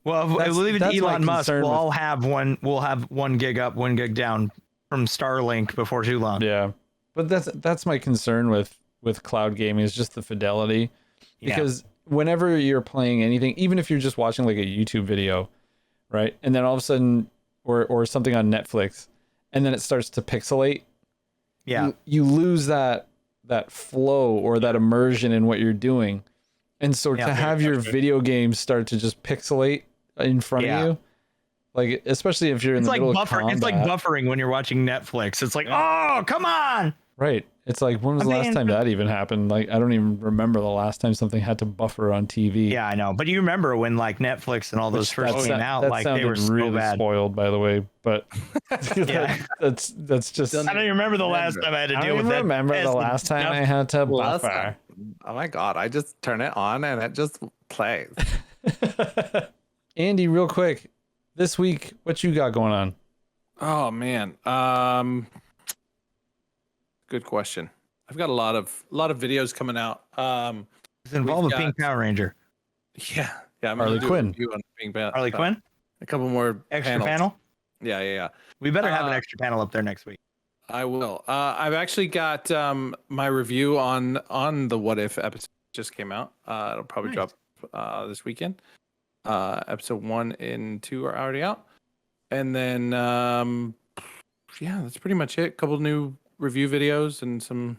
Well, we'll leave it to Elon Musk. We'll all have one. We'll have 1 gig up, 1 gig down from Starlink before too long. Yeah, but that's my concern with cloud gaming is just the fidelity, because whenever you're playing anything, even if you're just watching like a YouTube video, right, and then all of a sudden or something on Netflix, and then it starts to pixelate, you lose that flow or that immersion in what you're doing, and so to have your video game start to just pixelate in front of you. Like, especially if you're in the middle of combat. It's like buffering when you're watching Netflix. It's like, oh, come on. Right. It's like, when was the last time that even happened? Like, I don't even remember the last time something had to buffer on TV. Yeah, I know. But you remember when like Netflix and all those first came out, like they were so really bad. Spoiled, by the way. But that's just. I don't even remember the last time I had to deal with that. I don't remember the last time I had to buffer. Oh my God. I just turn it on and it just plays. Andy, real quick. This week, what you got going on? Oh man, good question. I've got a lot of videos coming out. It's involved a Pink Power Ranger. Yeah. I'm Harley Quinn. Harley Quinn. A couple more extra panel. Yeah. We better have an extra panel up there next week. I will. I've actually got my review on the What If episode just came out. It'll probably drop this weekend. Episode 1 and 2 are already out, and then that's pretty much it. Couple new review videos and some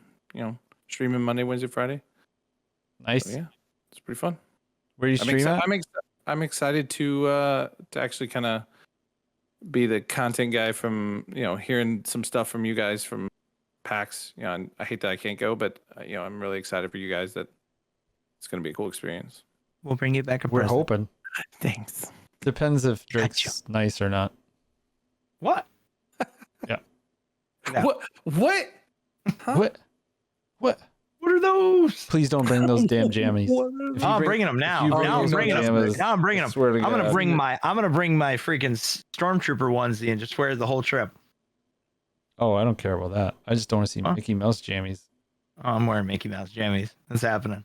streaming Monday, Wednesday, Friday. Nice. So, it's pretty fun. Where are you streaming? I'm excited to actually kind of be the content guy from hearing some stuff from you guys from PAX. And I hate that I can't go, but I'm really excited for you guys that it's going to be a cool experience. We'll bring it back. We're hoping. Thanks. Depends if Drake's nice or not. What? Yeah. What? Huh? What are those? Please don't bring those damn jammies. I'm bringing them now. Now I'm bringing them. I'm gonna bring my freaking Stormtrooper onesie and just wear it the whole trip. Oh, I don't care about that. I just don't want to see Mickey Mouse jammies. Oh, I'm wearing Mickey Mouse jammies. That's happening.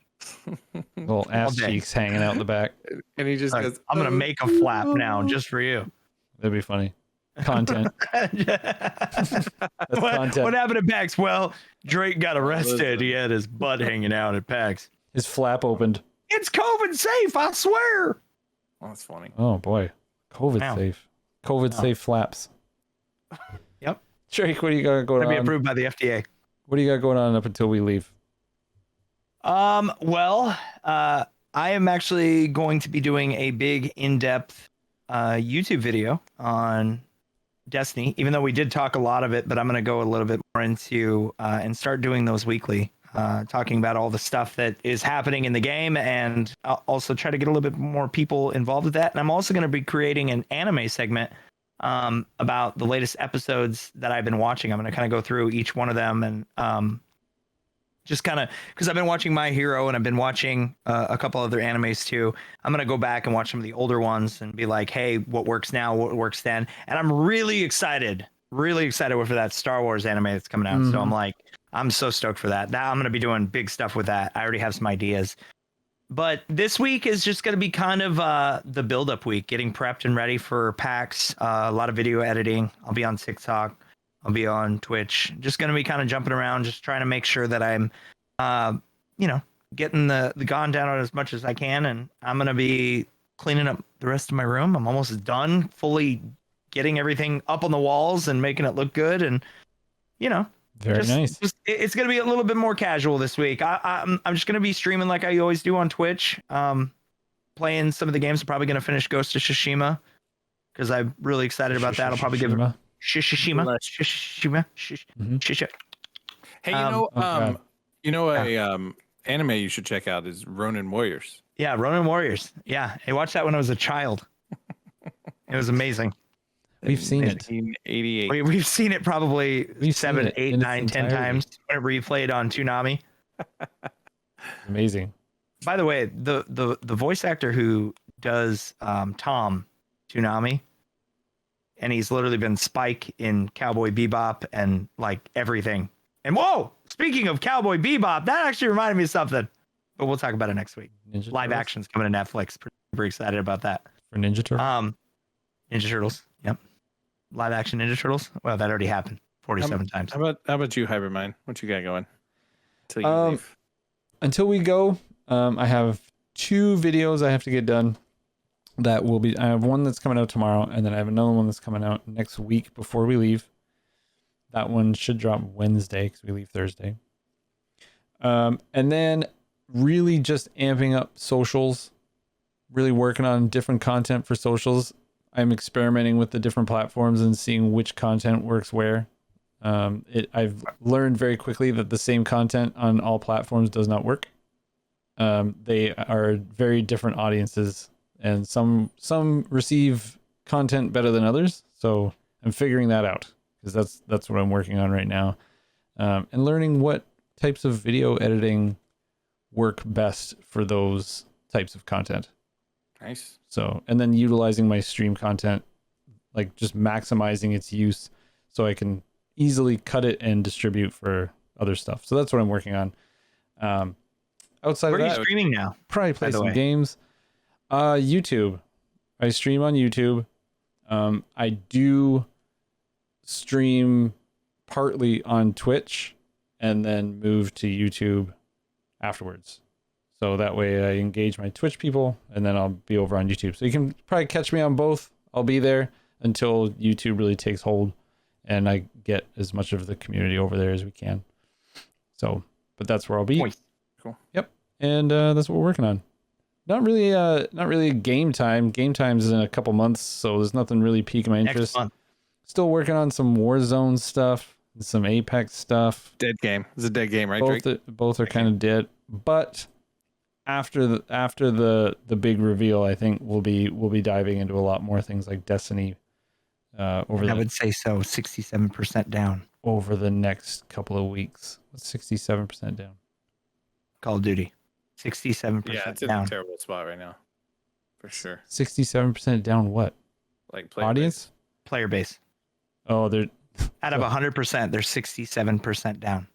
Little ass cheeks hanging out in the back. And he just goes, I'm gonna make a flap now just for you. That'd be funny. Content. That's content. What happened at PAX? Well, Drake got arrested. He had his butt hanging out at PAX. His flap opened. It's COVID safe, I swear. Oh, that's funny. Oh boy. COVID safe. COVID safe flaps. Yep. Drake, what do you got going on? To be approved by the FDA. What do you got going on up until we leave? Well, I am actually going to be doing a big in-depth YouTube video on Destiny, even though we did talk a lot of it, but I'm going to go a little bit more into and start doing those weekly, talking about all the stuff that is happening in the game, and I'll also try to get a little bit more people involved with that. And I'm also going to be creating an anime segment about the latest episodes that I've been watching. I'm going to kind of go through each one of them and just kind of, because I've been watching My Hero and I've been watching a couple other animes too. I'm going to go back and watch some of the older ones and be like, hey, what works now? What works then? And I'm really excited for that Star Wars anime that's coming out. So I'm so stoked for that. Now I'm going to be doing big stuff with that. I already have some ideas. But this week is just going to be kind of the build-up week, getting prepped and ready for PAX, a lot of video editing. I'll be on TikTok. I'll be on Twitch. Just going to be kind of jumping around, just trying to make sure that I'm, getting the GON down as much as I can. And I'm going to be cleaning up the rest of my room. I'm almost done fully getting everything up on the walls and making it look good. And, Very nice. It's going to be a little bit more casual this week. I'm just going to be streaming like I always do on Twitch, playing some of the games. I'm probably going to finish Ghost of Tsushima because I'm really excited about that. I'll probably give it Shishima. Hey, anime you should check out is Ronin Warriors. Yeah, Ronin Warriors. Yeah, I watched that when I was a child. It was amazing. We've seen it. 1988. We've seen it probably We've 7, seen it 8, in 9, its 10 entirety. times whenever you played on Toonami. Amazing. By the way, the voice actor who does Tom Toonami, and he's literally been Spike in Cowboy Bebop and like everything. And whoa, speaking of Cowboy Bebop, that actually reminded me of something. But we'll talk about it next week. Ninja Live Turtles? action's coming to Netflix. Super excited about that. For Ninja Turtles. Ninja Turtles. Yep. Live action Ninja Turtles. Well, that already happened 47 times. How about you, Hypermynd? What you got going? Until you leave. Until we go, I have 2 videos I have to get done. I have one that's coming out tomorrow, and then I have another one that's coming out next week before we leave. That one should drop Wednesday because we leave Thursday. And then really just amping up socials, really working on different content for socials. I'm experimenting with the different platforms and seeing which content works where. I've learned very quickly that the same content on all platforms does not work. They are very different audiences, and some receive content better than others. So I'm figuring that out because that's what I'm working on right now, and learning what types of video editing work best for those types of content. Nice. So, and then utilizing my stream content, like just maximizing its use so I can easily cut it and distribute for other stuff. So that's what I'm working on. Outside Where of are that, you streaming now? probably play by the some way? games. YouTube. I stream on YouTube. I do stream partly on Twitch and then move to YouTube afterwards. So that way I engage my Twitch people and then I'll be over on YouTube. So you can probably catch me on both. I'll be there until YouTube really takes hold and I get as much of the community over there as we can. So, but that's where I'll be. Nice. Cool. Yep. And that's what we're working on. Not really game time. Game time's in a couple months, so there's nothing really piquing my interest. Next month. Still working on some Warzone stuff, some Apex stuff. Dead game. It's a dead game, right, Drake? Both are kind of dead. But after the big reveal, I think we'll be diving into a lot more things like Destiny. I would say so. 67% down. Over the next couple of weeks. 67% down. Call of Duty. 67% Yeah, it's in down. a terrible spot right now. For sure. 67% down what? Like player Audience? Player base. Oh, they're Out of 100%, they're 67% down.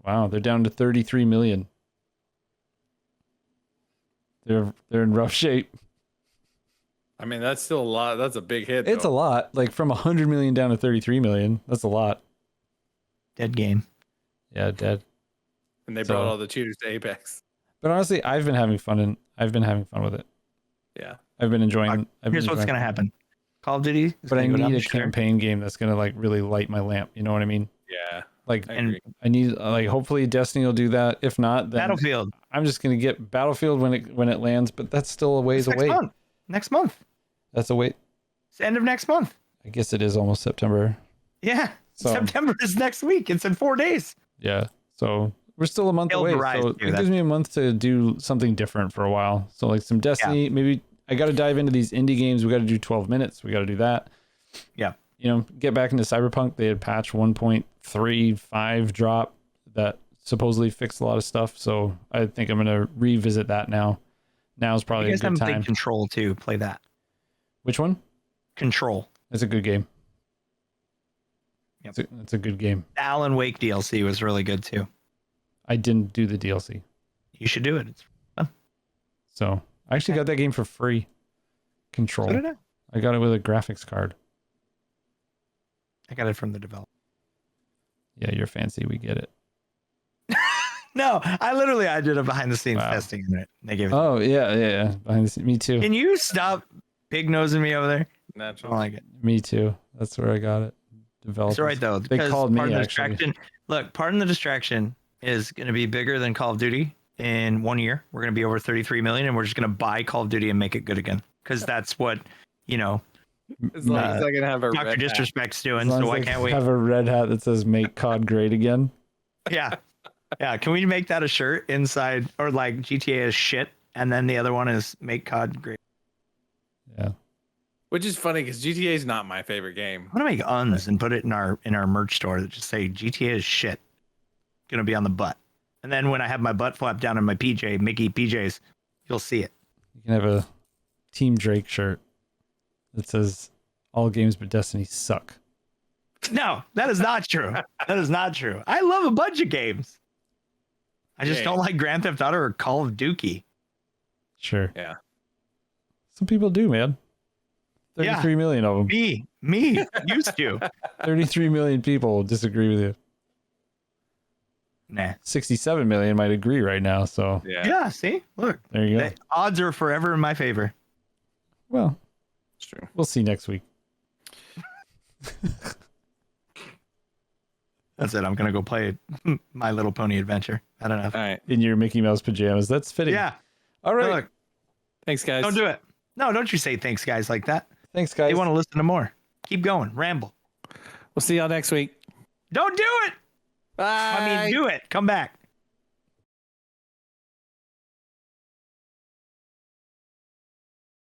wow, they're down to 33 million. They're in rough shape. I mean, that's still a lot. That's a big hit. It's a lot. Like from 100 million down to 33 million. That's a lot. Dead game. Yeah, dead. And they So- brought all the cheaters to Apex. But honestly, I've been having fun with it. Yeah. I've been enjoying. Here's what's going to happen. Call of Duty. is But I gonna go down need a the shitter. campaign game that's gonna like really light my lamp. You know what I mean? Yeah. Like I And agree. I need like hopefully Destiny will do that. If not, then Battlefield. I'm just gonna get Battlefield when it lands, but that's still a ways away. Next month. That's a wait. It's the end of next month. I guess it is almost September. Yeah. So, September is next week. It's in 4 days. Yeah. So we're still a month away. So it gives me a month to do something different for a while. So like some Destiny, maybe I got to dive into these indie games. We got to do 12 minutes. We got to do that. Yeah. Get back into Cyberpunk. They had patch 1.35 drop that supposedly fixed a lot of stuff. So I think I'm going to revisit that now. Now's probably a good time. Control too. Play that. Which one? Control. It's a good game. Yep. It's a good game. The Alan Wake DLC was really good too. I didn't do the DLC. You should do it. It's fun. So I actually got that game for free. Control. So did I. I got it with a graphics card. I got it from the developer. Yeah, you're fancy. We get it. No, I did a behind the scenes testing in it. They gave it. Oh, yeah. Behind the scenes. Me too. Can you stop pig nosing me over there? Natural. I don't like it. Me too. That's where I got it. Developers. It's all right though. They called me actually. Look, Pardon the Distraction is going to be bigger than Call of Duty in 1 year. We're going to be over 33 million, and we're just going to buy Call of Duty and make it good again because that's what As long as I can have a Dr. red Disrespect's doing. As long So as I can't wait. have a red hat that says "Make COD Great Again." Yeah. Yeah. Can we make that a shirt inside or like GTA is shit and then the other one is make COD great? Yeah. Which is funny because GTA is not my favorite game. I'm gonna make uns and put it in our merch store that just say GTA is shit. Gonna be on the butt. And then when I have my butt flap down in my Mickey PJs, you'll see it. You can have a Team Drake shirt that says "All games but Destiny suck." No, that is not true. That is not true. I love a bunch of games. I just don't like Grand Theft Auto or Call of Duty. Sure. Yeah. Some people do, man. 33 million of them. Me, used to. 33 million people disagree with you. Nah. 67 million might agree right now. So Yeah, see? Look. there you go. The odds are forever in my favor. Well, It's true. we'll see next week. That's it. I'm going to go play My Little Pony Adventure. I don't know. All right. In your Mickey Mouse pajamas. That's fitting. Yeah. All right. Look, Thanks, guys. don't do it. No, don't you say thanks, guys, like that. Thanks, guys. They want to listen to more. Keep going. Ramble. We'll see y'all next week. Don't do it. Bye. I mean, do it. Come back.